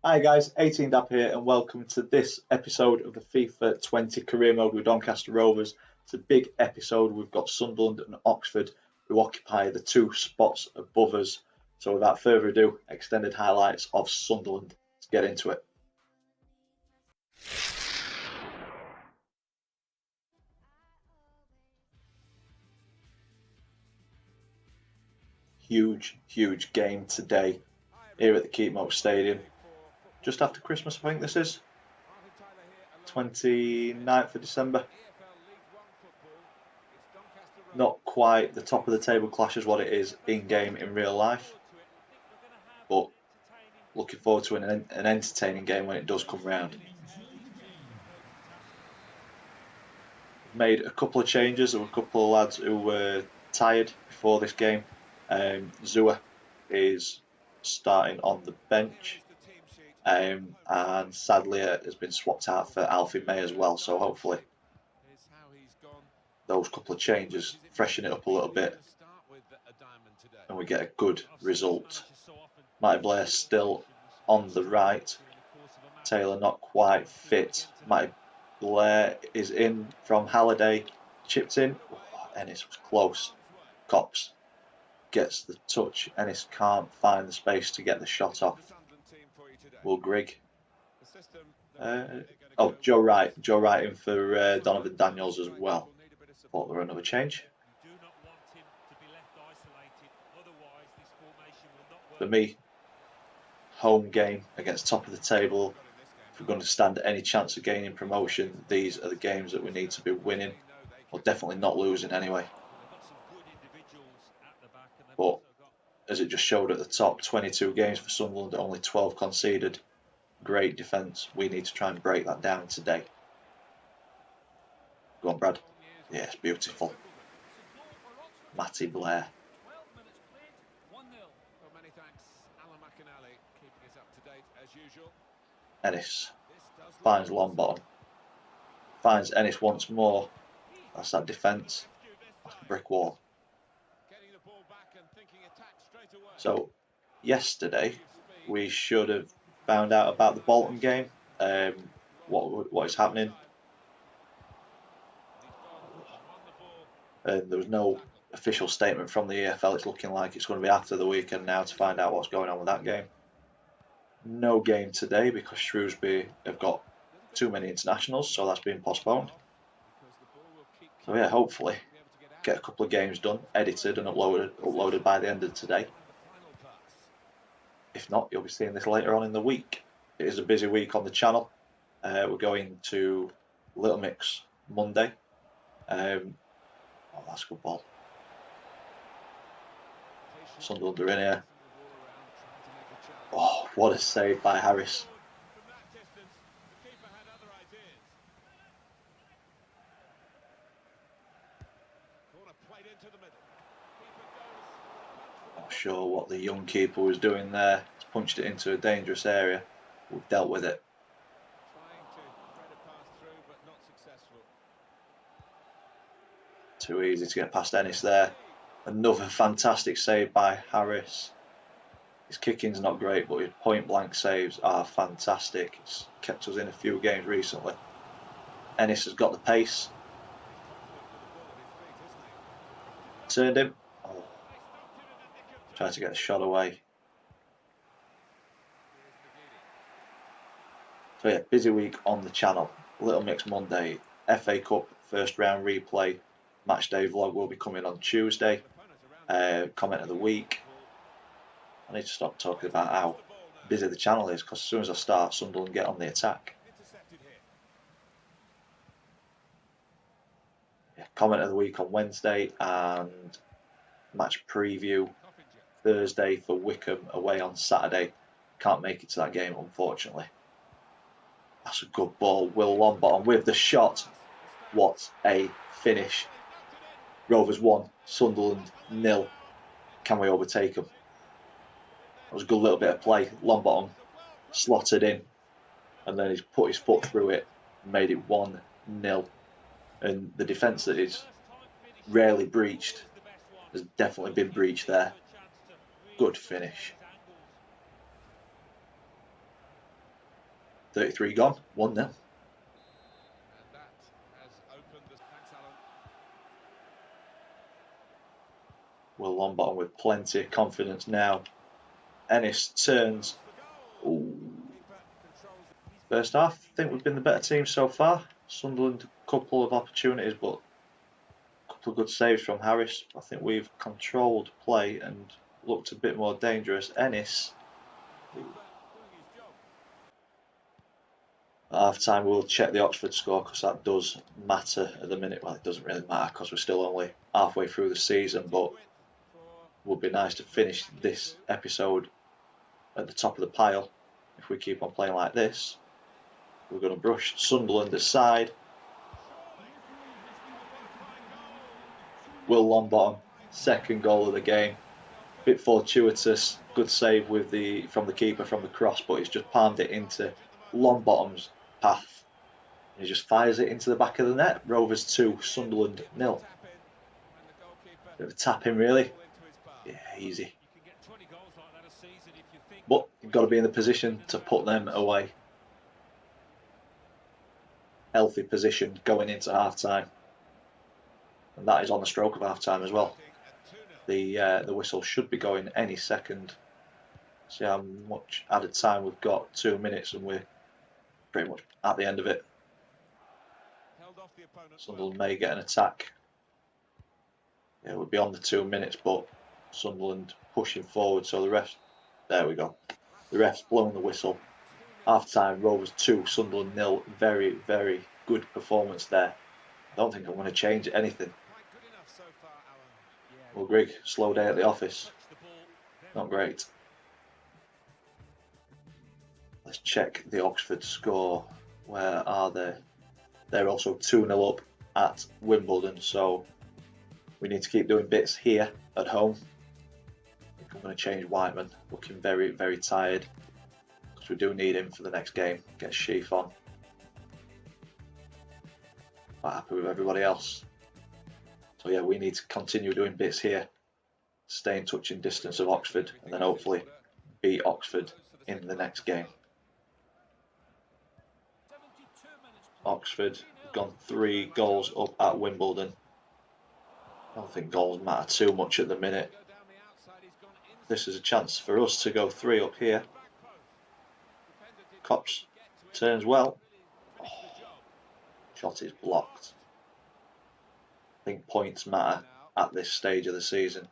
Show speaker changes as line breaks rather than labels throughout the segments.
Hi guys, 18dab here and welcome to this episode of the FIFA20 career mode with Doncaster Rovers. It's a big episode. We've got Sunderland and Oxford who occupy the two spots above us. So without further ado, extended highlights of Sunderland. Let's get into it. Huge game today here at the Keepmoat Stadium. Just after Christmas, I think this is. 29th of December. Not quite the top of the table clash as what it is in-game in real life. But looking forward to an entertaining game when it does come round. Made a couple of changes. There were a couple of lads who were tired before this game. Zua is starting on the bench. And sadly has been swapped out for Alfie May as well, so hopefully those couple of changes freshen it up a little bit and we get a good result. Matty Blair still on the right, Taylor not quite fit. Matty Blair is in from Halliday, chipped in. Ennis was close. Cops gets the touch. Ennis can't find the space to get the shot off. Will Grigg. Joe Wright in for Donovan Daniels as well. Thought there were another change. For me, home game against top of the table. If we're going to stand any chance of gaining promotion, these are the games that we need to be winning, or definitely not losing anyway. But as it just showed at the top, 22 games for Sunderland, only 12 conceded. Great defence. We need to try and break that down today. Go on, Brad. Yes, beautiful. Matty Blair. Ennis finds Longbottom. Finds Ennis once more. That's that defence. That's the brick wall. So, yesterday we should have found out about the Bolton game. What is happening. There was no official statement from the EFL. It's looking like it's going to be after the weekend now to find out what's going on with that game. No game today because Shrewsbury have got too many internationals, so that's been postponed. So yeah, hopefully get a couple of games done, edited and uploaded by the end of today. If not, you'll be seeing this later on in the week. It is a busy week on the channel. We're going to Little Mix Monday. That's a good ball. Sunderland are in here. Oh, what a save by Harris. Not sure what the young keeper was doing there. He's punched it into a dangerous area. We've dealt with it. Too easy to get past Ennis there. Another fantastic save by Harris. His kicking's not great, but his point-blank saves are fantastic. It's kept us in a few games recently. Ennis has got the pace. Turned him. Oh. Tried to get the shot away. So yeah, busy week on the channel. Little Mix Monday. FA Cup first round replay. Match day vlog will be coming on Tuesday. Comment of the week. I need to stop talking about how busy the channel is because as soon as I start, Sunderland get on the attack. Yeah, comment of the week on Wednesday and match preview Thursday for Wickham away on Saturday. Can't make it to that game, unfortunately. That's a good ball. Will Longbottom with the shot. What a finish. Rovers 1, Sunderland 0. Can we overtake them? That was a good little bit of play. Longbottom slotted in and then he's put his foot through it and made it 1-0. And the defence that is rarely breached has definitely been breached there. Good finish. 33 gone, 1-0. Will Longbottom with plenty of confidence now. Ennis turns. Ooh. First half, I think we've been the better team so far. Sunderland, a couple of opportunities, but a couple of good saves from Harris. I think we've controlled play and looked a bit more dangerous. Ennis. At half time, we'll check the Oxford score because that does matter at the minute. Well, it doesn't really matter because we're still only halfway through the season, but it would be nice to finish this episode at the top of the pile. If we keep on playing like this, we're going to brush Sunderland aside. Will Longbottom, second goal of the game. Bit fortuitous, good save from the keeper from the cross, but he's just palmed it into Longbottom's path. And he just fires it into the back of the net. Rovers 2, Sunderland 0. Bit of a tap-in, really. Yeah, easy. But you've got to be in the position to put them away. Healthy position going into half-time. And that is on the stroke of half-time as well. The whistle should be going any second. See how much added time we've got, 2 minutes, and we're pretty much at the end of it. Sunderland may get an attack. Yeah, we'll be on the 2 minutes, but Sunderland pushing forward, so the refs, there we go. The ref's blown the whistle. Half time, Rovers 2, Sunderland 0. Very, very good performance there. I don't think I'm going to change anything. Well, Greg, slow day at the office. Not great. Let's check the Oxford score. Where are they? They're also 2-0 up at Wimbledon, so we need to keep doing bits here at home. I think I'm going to change Whiteman, looking very, very tired, because we do need him for the next game. Get Sheaf on. Quite happy with everybody else. So yeah, we need to continue doing bits here, stay in touching distance of Oxford, and then hopefully beat Oxford in the next game. Oxford have gone 3 goals up at Wimbledon. I don't think goals matter too much at the minute. This is a chance for us to go 3 up here. Cops turns well. Oh, shot is blocked. I think points matter at this stage of the season.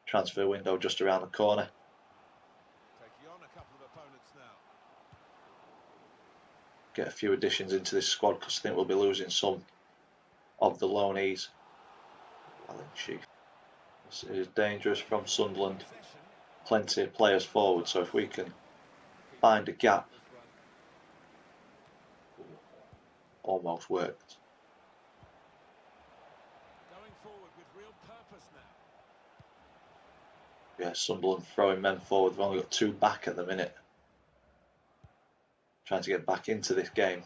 Transfer window just around the corner. Get a few additions into this squad because I think we'll be losing some of the loanees. This is dangerous from Sunderland. Plenty of players forward, so if we can find a gap. Almost worked. Yeah, Sunderland throwing men forward. We've only got 2 back at the minute. Trying to get back into this game.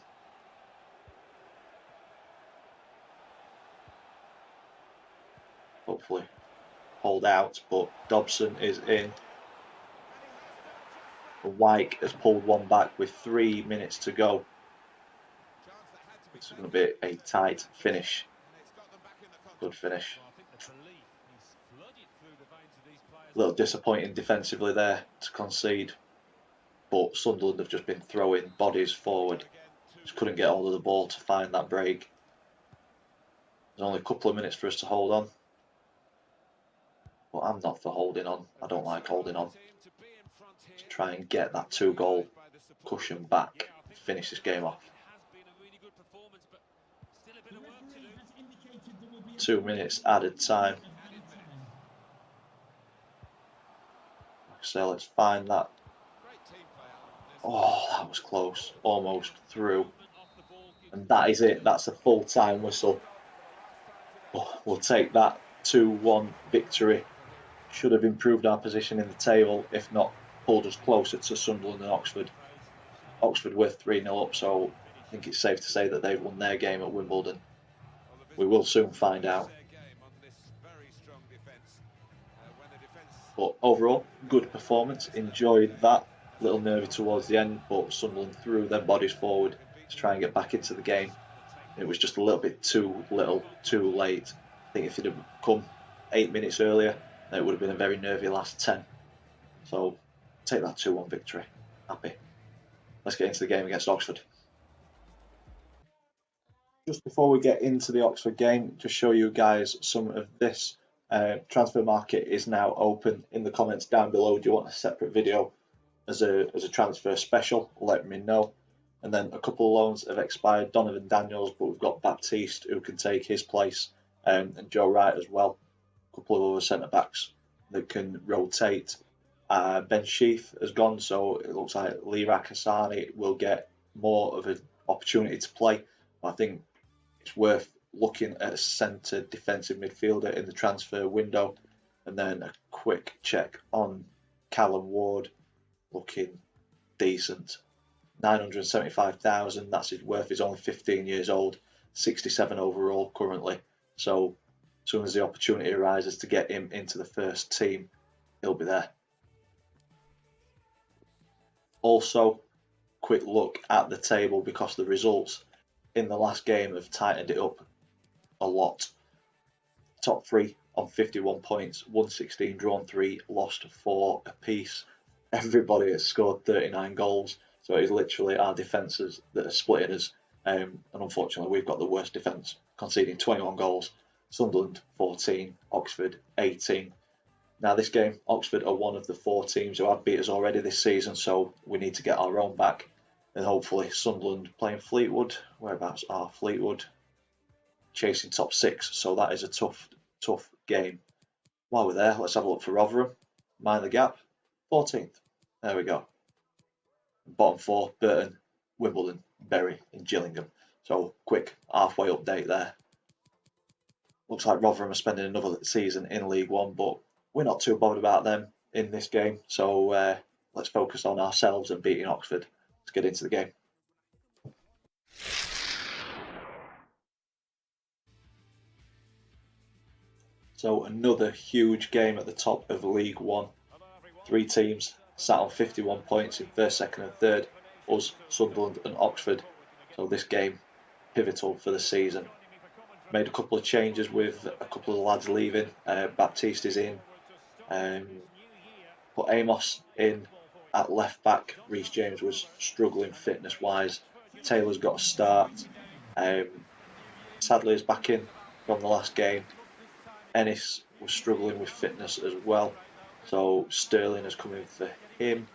Hopefully hold out, but Dobson is in. Wyke has pulled one back with 3 minutes to go. It's going to be a tight finish. Good finish. A little disappointing defensively there to concede, but Sunderland have just been throwing bodies forward. Just couldn't get hold of the ball to find that break. There's only a couple of minutes for us to hold on. But I'm not for holding on. I don't like holding on. Just try and get that 2-goal cushion back. Finish this game off. 2 minutes added time. So let's find that. Oh, that was close. Almost through. And that is it. That's a full-time whistle. Oh, we'll take that 2-1 victory. Should have improved our position in the table, if not pulled us closer to Sunderland and Oxford. Oxford were 3-0 up, so I think it's safe to say that they've won their game at Wimbledon. We will soon find out. But overall, good performance. Enjoyed that. A little nervy towards the end, but Sunderland threw their bodies forward to try and get back into the game. It was just a little bit too little, too late. I think if it had come 8 minutes earlier, then it would have been a very nervy last 10. So take that 2-1 victory. Happy. Let's get into the game against Oxford. Just before we get into the Oxford game, just show you guys some of this. Transfer market is now open. In the comments down below, do you want a separate video as a transfer special? Let me know. And then a couple of loans have expired. Donovan Daniels, but we've got Baptiste who can take his place, and Joe Wright as well. A couple of other centre backs that can rotate. Ben Sheath has gone, so it looks like Lee Rakasani will get more of an opportunity to play. I think it's worth looking at a centre defensive midfielder in the transfer window. And then a quick check on Callum Ward, looking decent. 975,000, that's his worth. He's only 15 years old, 67 overall currently. So as soon as the opportunity arises to get him into the first team, he'll be there. Also, quick look at the table because the results in the last game have tightened it up a lot. Top three on 51 points, won 16, drawn 3, lost 4 apiece. Everybody has scored 39 goals, so it is literally our defences that are splitting us. And unfortunately, we've got the worst defence, conceding 21 goals. Sunderland 14, Oxford 18. Now, this game, Oxford are one of the 4 teams who have beat us already this season, so we need to get our own back. And hopefully, Sunderland playing Fleetwood. Whereabouts are Fleetwood? Chasing top 6, so that is a tough game. While we're there, let's have a look for Rotherham. Mind the gap, 14th. There we go. Bottom 4, Burton, Wimbledon, Bury and Gillingham. So quick halfway update there. Looks like Rotherham are spending another season in League One, but we're not too bothered about them in this game. So let's focus on ourselves and beating Oxford. Let's get into the game. So another huge game at the top of League One. 3 teams sat on 51 points in first, second and third. Us, Sunderland and Oxford. So this game, pivotal for the season. Made a couple of changes with a couple of lads leaving. Baptiste is in. Put Amos in at left back. Reece James was struggling fitness wise. Taylor's got a start. Sadly is back in from the last game. Ennis was struggling with fitness as well, so Sterling has come in for him.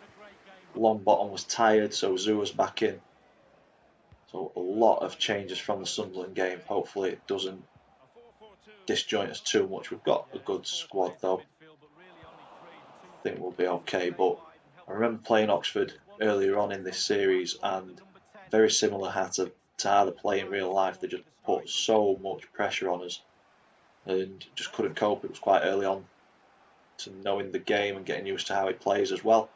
Longbottom was tired, so Zua's back in. So a lot of changes from the Sunderland game. Hopefully it doesn't disjoint us too much. We've got a good squad though. I think we'll be okay, but I remember playing Oxford earlier on in this series, and very similar to how they play in real life. They just put so much pressure on us and just couldn't cope. It was quite early on to knowing the game and getting used to how it plays as well.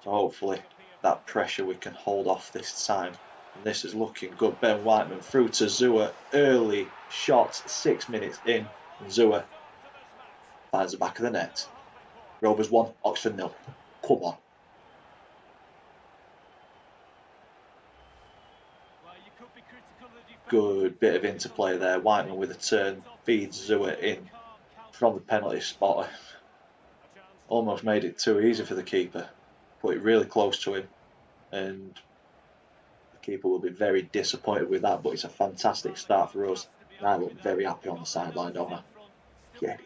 So hopefully that pressure we can hold off this time. And this is looking good. Ben Whiteman through to Zua. Early shots, 6 minutes in. And Zua finds the back of the net. Rovers 1, Oxford 0. Come on. Good bit of interplay there. Whiteman with a turn, feeds Zua in from the penalty spot. Almost made it too easy for the keeper. Put it really close to him, and the keeper will be very disappointed with that, but it's a fantastic start for us. And I look very happy on the sideline, don't I? Yeah.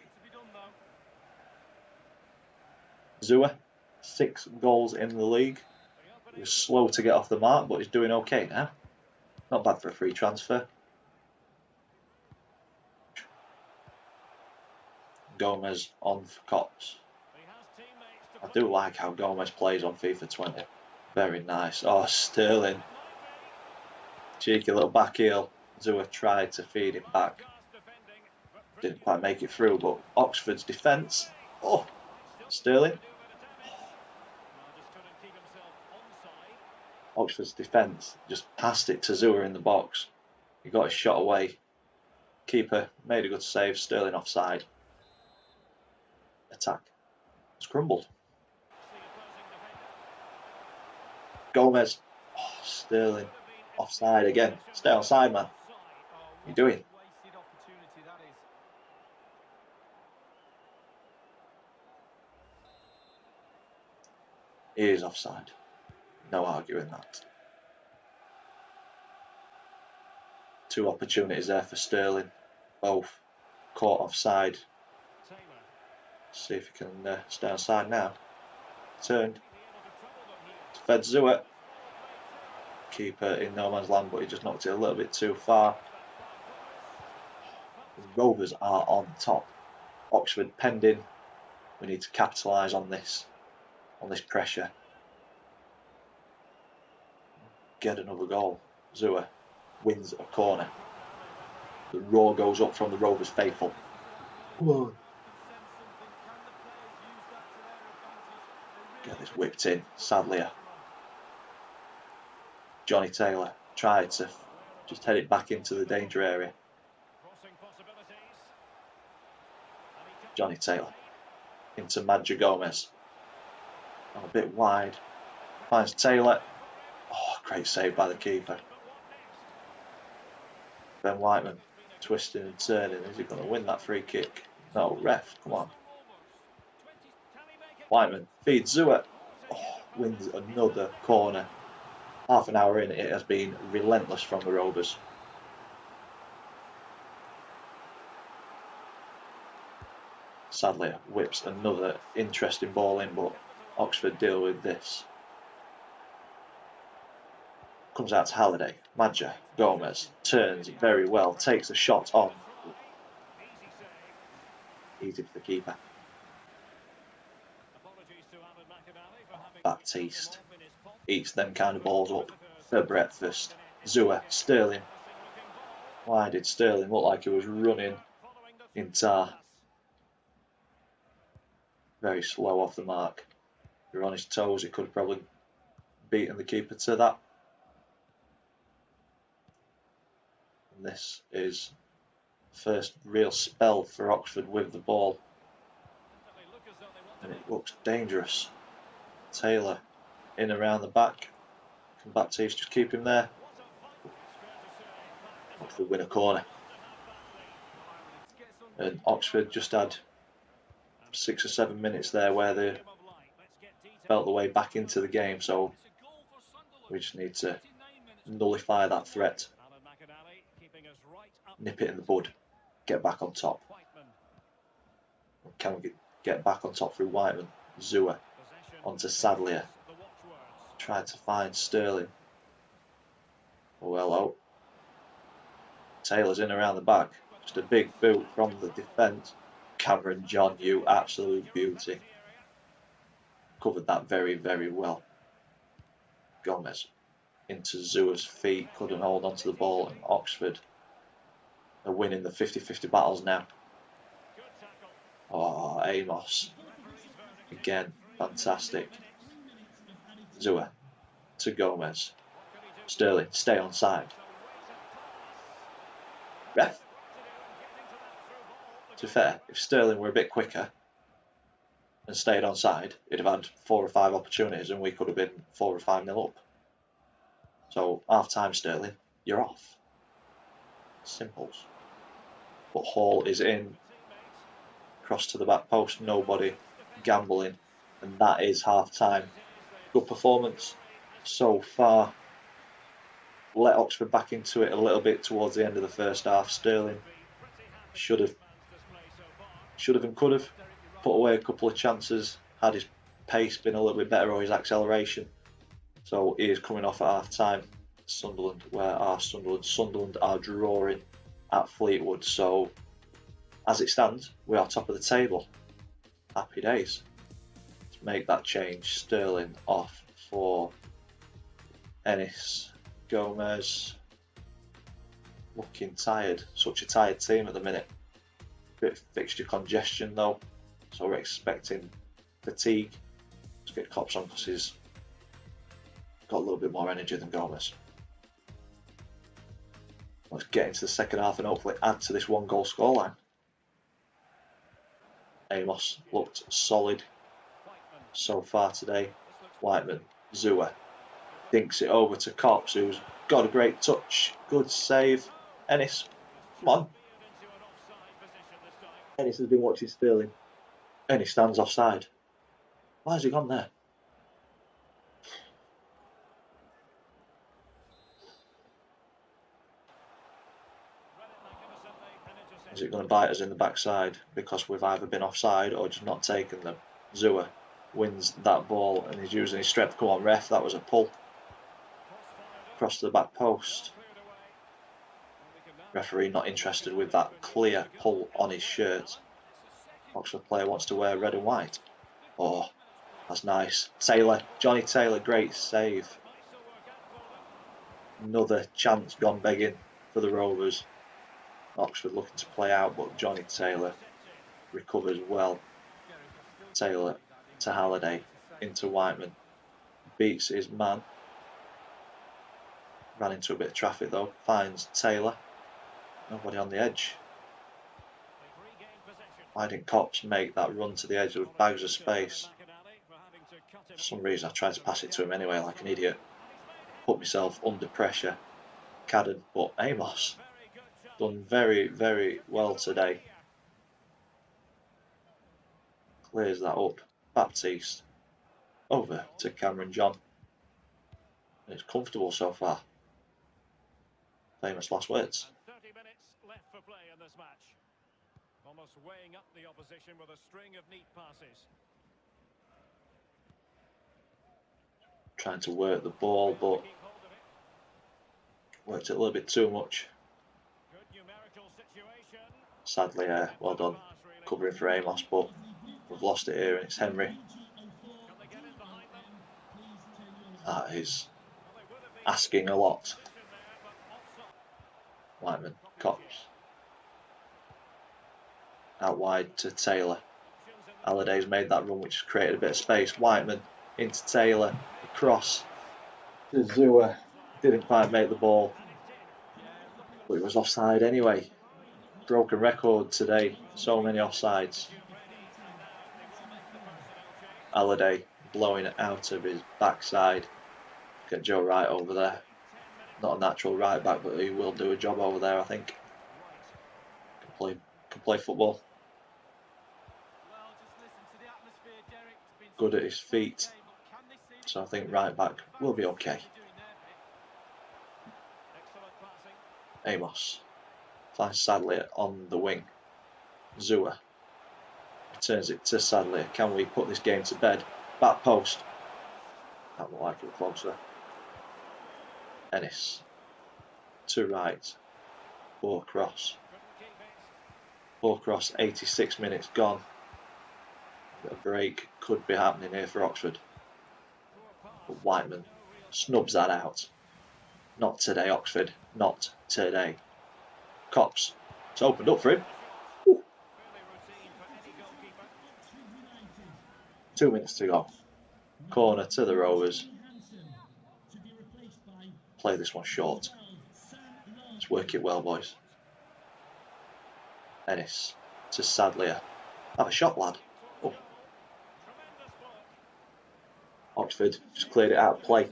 Zua, 6 goals in the league. He was slow to get off the mark, but he's doing okay now. Not bad for a free transfer. Gomez on for Cops. I do like how Gomez plays on FIFA20. Very nice. Oh, Sterling. Cheeky little back heel. Zua tried to feed it back. Didn't quite make it through, but Oxford's defence. Oh, Sterling. Oxford's defence just passed it to Zua in the box. He got his shot away. Keeper made a good save. Sterling offside. Attack has crumbled. Gomez. Oh, Sterling. Offside again. Stay offside, man. What are you doing? He is offside. No arguing that. 2 opportunities there for Sterling. Both caught offside. See if he can stay onside now. Turned. Fed Zua. Keeper in no man's land, but he just knocked it a little bit too far. The Rovers are on top. Oxford pending. We need to capitalise on this pressure. Get another goal. Zua wins a corner. The roar goes up from the Rovers faithful. Whoa. Get this whipped in. Sadly, Johnny Taylor tried to just head it back into the danger area. Johnny Taylor into Madja Gomez. A bit wide. Finds Taylor. Oh, great save by the keeper. Ben Whiteman twisting and turning. Is he going to win that free kick? No, ref, come on. Whiteman feeds Zua. Oh, wins another corner. Half an hour in, it has been relentless from the Rovers. Sadly, whips another interesting ball in, but Oxford deal with this. Comes out to Halliday. Madja Gomez turns very well, takes a shot on. Easy for the keeper. Baptiste eats them kind of balls up for breakfast. Zua, Sterling. Why did Sterling look like he was running in tar? Very slow off the mark. If he were on his toes, he could have probably beaten the keeper to that. And this is the first real spell for Oxford with the ball. And it looks dangerous. Taylor in around the back. Can Baptiste just keep him there? Oxford win a corner. And Oxford just had 6 or 7 minutes there where they felt the way back into the game, so we just need to nullify that threat, nip it in the bud, get back on top. Can we get back on top through Whiteman? Zua onto Sadlier. Tried to find Sterling. Oh, hello. Taylor's in around the back. Just a big boot from the defence. Cameron John, you absolute beauty. Covered that very, very well. Gomez into Zua's feet. Couldn't hold onto the ball. And Oxford are winning the 50-50 battles now. Oh, Amos. Again, fantastic. Zua to Gomez. Sterling, stay on side. Ref. To be fair, if Sterling were a bit quicker and stayed on side, he'd have had 4 or 5 opportunities and we could have been 4 or 5-0 up. So, half time Sterling, you're off. Simples. But Hall is in. Cross to the back post, nobody. Gambling. And that is half time. Good performance so far. Let Oxford back into it a little bit towards the end of the first half. Sterling should have and could have put away a couple of chances, had his pace been a little bit better or his acceleration. So he is coming off at half time. Sunderland, where are Sunderland? Sunderland are drawing at Fleetwood. So as it stands, we are top of the table. Happy days. Let's make that change. Sterling off for Ennis. Gomez looking tired. Such a tired team at the minute. Bit of fixture congestion though, so we're expecting fatigue. Let's get Cops on because he's got a little bit more energy than Gomez. Let's get into the second half and hopefully add to this 1-goal scoreline. Amos looked solid so far today. Whiteman, Zua, Dinks it over to Cops, who's got a great touch. Good save. Ennis, come on. Ennis has been watching Sterling. Ennis stands offside. Why has he gone there? Is it going to bite us in the backside because we've either been offside or just not taken them? Zua wins that ball and he's using his strength. Come on, ref, that was a pull. Across to the back post. Referee not interested with that clear pull on his shirt. Oxford player wants to wear red and white. Oh, that's nice. Taylor, Johnny Taylor, great save. Another chance gone begging for the Rovers. Oxford looking to play out, but Johnny Taylor recovers well. Taylor to Halliday, into Whiteman. Beats his man. Ran into a bit of traffic though. Finds Taylor. Nobody on the edge. Why didn't Cops make that run to the edge with bags of space? For some reason I tried to pass it to him anyway like an idiot. Put myself under pressure. Cadden, but Amos done very, very well today. Clears that up. Baptiste. Over to Cameron John. And it's comfortable so far. Famous last words.
30 minutes left for play in this match. Almost weighing up the opposition with a string of neat passes.
Trying to work the ball, but worked it a little bit too much. Sadly, well done covering for Amos, but we've lost it here and it's Henry. That is asking a lot. Whiteman, Cops. Out wide to Taylor. Halliday's made that run which has created a bit of space. Whiteman into Taylor. Across to Zua. Didn't quite make the ball. But it was offside anyway. Broken record today. So many offsides. Halliday blowing it out of his backside. Get Joe Wright over there. Not a natural right back, but he will do a job over there, I think. Can play football. Good at his feet. So I think right back will be okay. Amos finds Sadlier on the wing. Zua returns it to Sadlier. Can we put this game to bed? Back post. That looked like it closer. Ennis to right. Poor cross. 86 minutes gone. A break could be happening here for Oxford. But Whiteman snubs that out. Not today, Oxford. Not today. Cops. It's opened up for him. Ooh. 2 minutes to go. Corner to the Rovers. Play this one short. Let's work it well, boys. Ennis to Sadlier. Have a shot, lad. Oh. Oxford just cleared it out of play.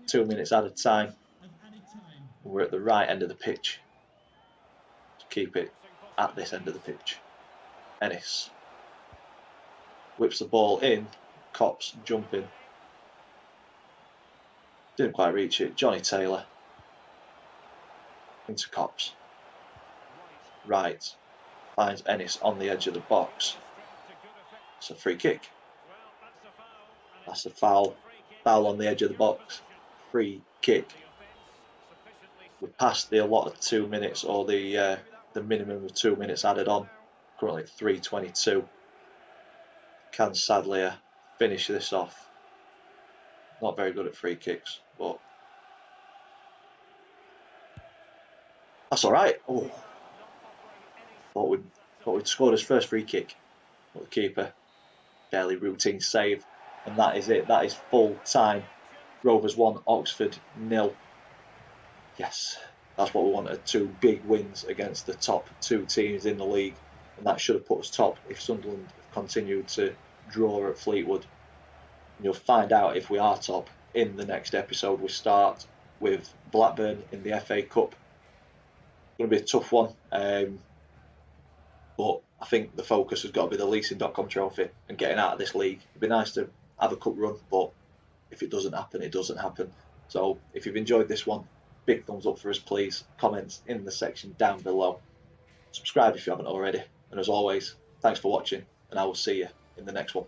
2 minutes out of time. We're at the right end of the pitch. To keep it at this end of the pitch. Ennis whips the ball in. Cops jumping. Didn't quite reach it. Johnny Taylor. Into Cops. Right. Finds Ennis on the edge of the box. It's a free kick. That's a foul. Foul on the edge of the box. Free kick. We're past the allotted 2 minutes or the minimum of 2 minutes added on. Currently 3:22. Can Sadlier finish this off? Not very good at free kicks, but that's all right. Oh, thought we'd scored his first free kick. But the keeper, fairly routine save, and that is it. That is full time. Rovers 1, Oxford 0. Yes, that's what we wanted. 2 big wins against the top 2 teams in the league, and that should have put us top if Sunderland continued to draw at Fleetwood. And you'll find out if we are top in the next episode we start with Blackburn in the FA Cup. It's going to be a tough one, but I think the focus has got to be the leasing.com trophy and getting out of this league. It'd be nice to have a cup run, but if it doesn't happen, it doesn't happen. So if you've enjoyed this one, big thumbs up for us, please. Comments in the section down below. Subscribe if you haven't already. And as always, thanks for watching, and I will see you in the next one.